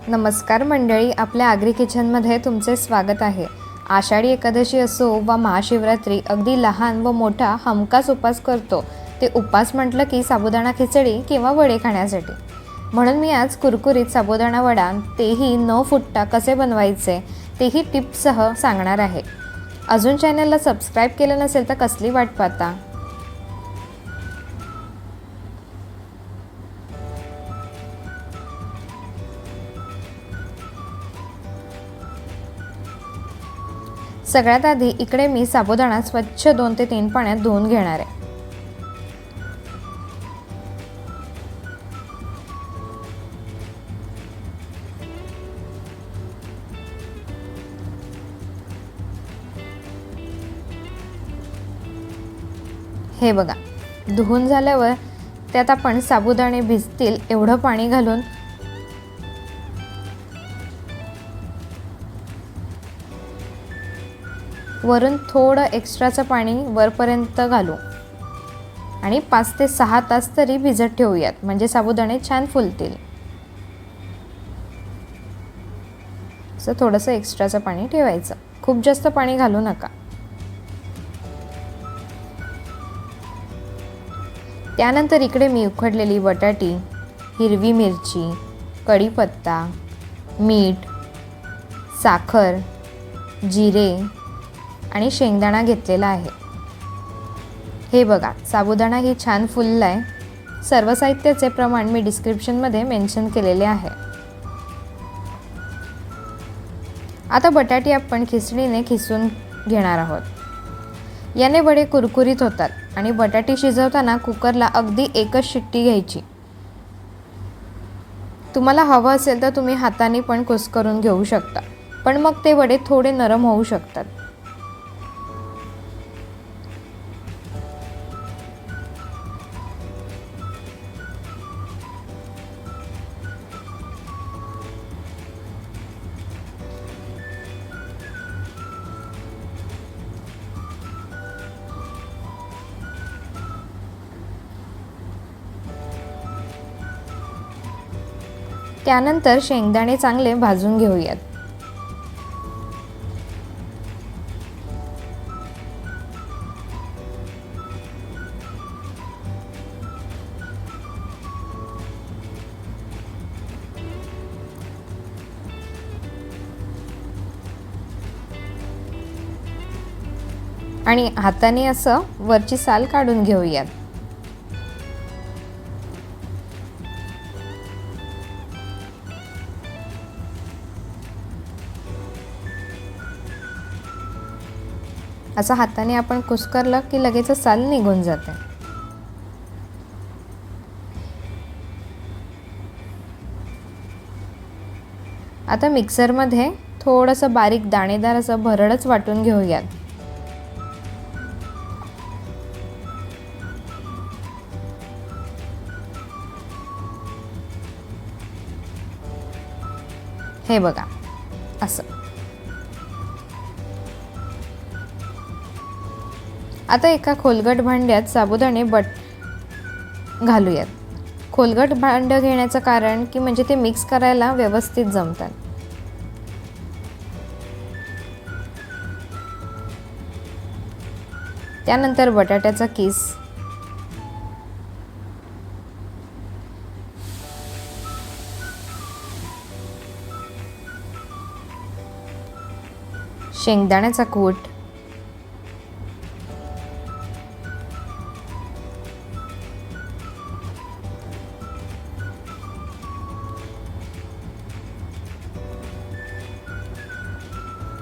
नमस्कार मंडळी, आपल्या आगरी किचनमध्ये तुमचे स्वागत आहे। आषाढी एकादशी असो व महाशिवरात्री, अगदी लहान व मोठा हमखास उपास करतो। ते उपास म्हटलं की साबुदाणा खिचडी किंवा वडे खाण्यासाठी। म्हणून मी आज कुरकुरीत साबुदाणा वडा, तेही न फुटता कसे बनवायचे तेही टिप्ससह सांगणार आहे। अजून चॅनलला सबस्क्राइब केलं नसेल तर कसली वाट पाहता। सगळ्यात आधी इकडे मी साबुदाणा स्वच्छ 2 ते 3 पाण्यात धुवून घेणार आहे। हे बघा, धुवून झाल्यावर त्यात आपण साबुदाणे भिजतील एवढं पाणी घालून वरून थोडं एक्स्ट्राचं पाणी वरपर्यंत घालू आणि 5 ते 6 तास तरी भिजत ठेवूयात, म्हणजे साबुदाणे छान फुलतील। असं थोडंसं एक्स्ट्राचं पाणी ठेवायचं, खूप जास्त पाणी घालू नका। त्यानंतर इकडे मी उकडलेली बटाटी, हिरवी मिरची, कढीपत्ता, मीठ, साखर, जिरे आणि शेंगदाणा घेतलेला आहे। हे बघा, साबुदाणा ही छान फुललाय। सर्व साहित्याचे प्रमाण मी डिस्क्रिप्शनमध्ये मेन्शन केलेले आहे। आता बटाटी आपण खिसणीने खिसून घेणार आहोत। याने वडे कुरकुरीत होतात आणि बटाटी शिजवताना कुकरला अगदी एकच शिट्टी घ्यायची। तुम्हाला हवं असेल तर तुम्ही हाताने पण कुस्करून घेऊ शकता, पण मग ते वडे थोडे नरम होऊ शकतात। त्यानंतर शेंगदाणे चांगले भाजून घेऊयात। आणि हाताने असं वरची साल काढून घेऊयात। असं हाताने आपण कुस्करलं की लगेच साल निघून जाते। आता मिक्सरमध्ये थोडंसं बारीक दाणेदार असं भरडच वाटून घेऊयात। हे बघा, असं। आता एका खोलगट भांड्यात साबुदाणे घालूयात। खोलगट भांडं घेण्याचं कारण की म्हणजे ते मिक्स करायला व्यवस्थित जमतात। त्यानंतर बटाट्याचा किस, शेंगदाण्याचा कूट,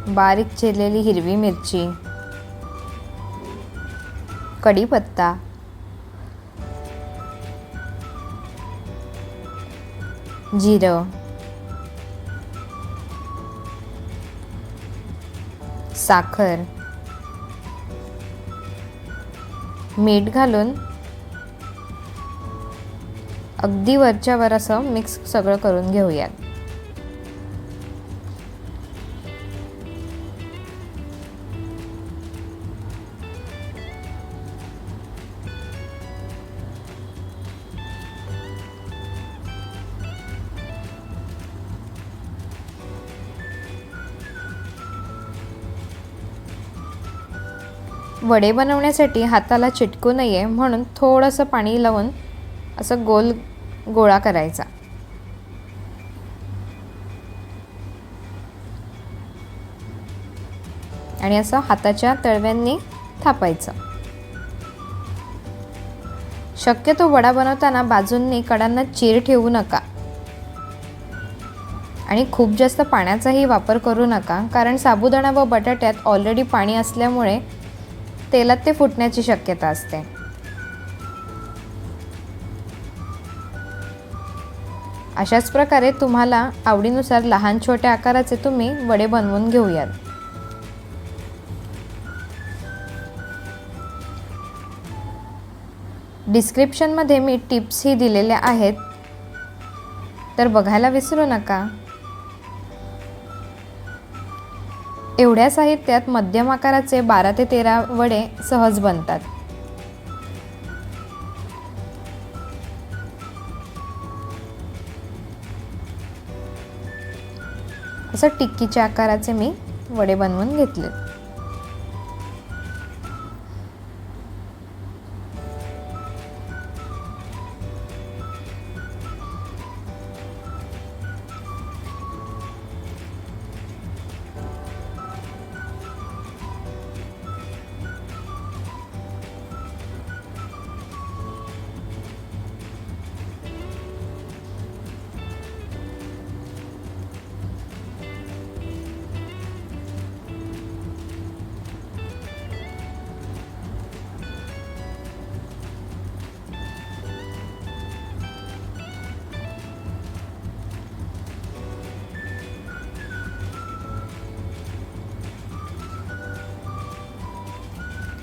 बारीक चिरलेली हिरवी मिरची, कढीपत्ता, जिरं, साखर, मीठ घालून अगदी वरच्या वर असं मिक्स सगळं करून घेऊयात। वडे बनवण्यासाठी हाताला चिटकू नये म्हणून थोडंसं पाणी लावून असं गोल गोळा करायचा. आणि असं हाताच्या तळव्यांनी थापायचं. शक्यतो वडा बनवताना बाजूंनी कडांना चीर ठेवू नका आणि खूप जास्त पाण्याचाही वापर करू नका, कारण साबुदाणा व बटाट्यात ऑलरेडी पाणी असल्यामुळे तेलात ते फुटण्याची शक्यता असते. अशाच प्रकारे तुम्हाला आवडीनुसार लहान छोट्या आकाराचे तुम्ही वडे बनवून घेऊयात. डिस्क्रिप्शनमध्ये मी टिप्सही दिलेल्या आहेत, तर बघायला विसरू नका. एवढ्या साहित्यात मध्यम आकाराचे 12 ते 13 वडे सहज बनतात. असं टिक्कीच्या आकाराचे मी वडे बनवून घेतले.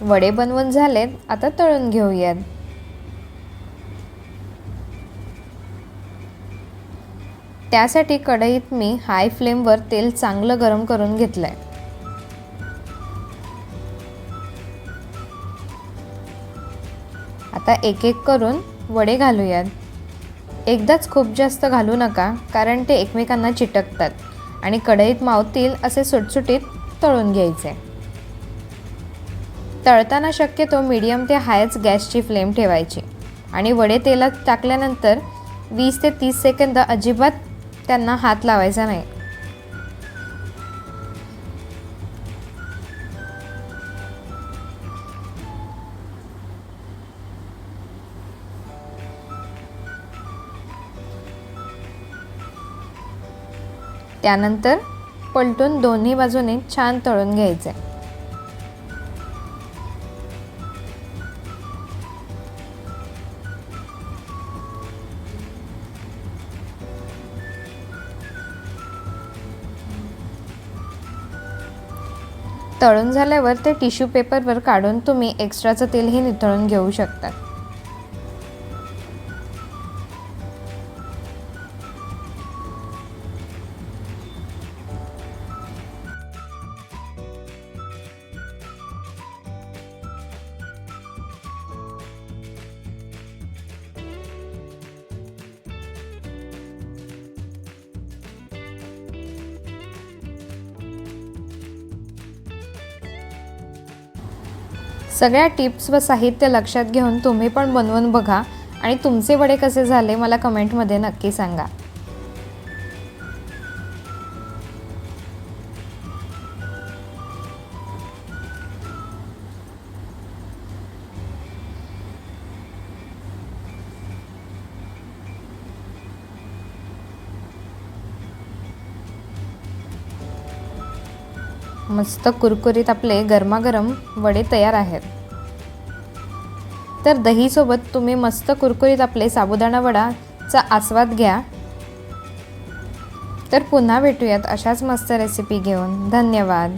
वडे बनवून झालेत, आता तळून घेऊयात. त्यासाठी कढईत मी हाय फ्लेमवर तेल चांगलं गरम करून घेतलंय. आता एक एक करून वडे घालूयात. एकदाच खूप जास्त घालू नका, कारण ते एकमेकांना चिटकतात आणि कढईत मावतील असे सुटसुटीत तळून घ्यायचे. तळताना शक्यतो मीडियम ते हायच गॅसची फ्लेम ठेवायची आणि वडे तेलात टाकल्यानंतर 20 ते 30 सेकंद अजिबात त्यांना हात लावायचा नाही. त्यानंतर पलटून दोन्ही बाजूने छान तळून घ्यायचे. तळून झाल्यावर ते टिश्यू पेपरवर काढून तुम्ही एक्स्ट्राचं तेलही निथळून घेऊ शकता. सगळ्या टिप्स व साहित्य लक्षात घेऊन तुम्ही पण बनवून बघा आणि तुमचे वडे कसे झाले मला कमेंटमध्ये नक्की सांगा. मस्त कुरकुरीत आपले गरमागरम वडे तयार आहेत. तर दहीसोबत तुम्ही मस्त कुरकुरीत आपले साबुदाणा वडाचा आस्वाद घ्या. तर पुन्हा भेटूयात अशाच मस्त रेसिपी घेऊन. धन्यवाद.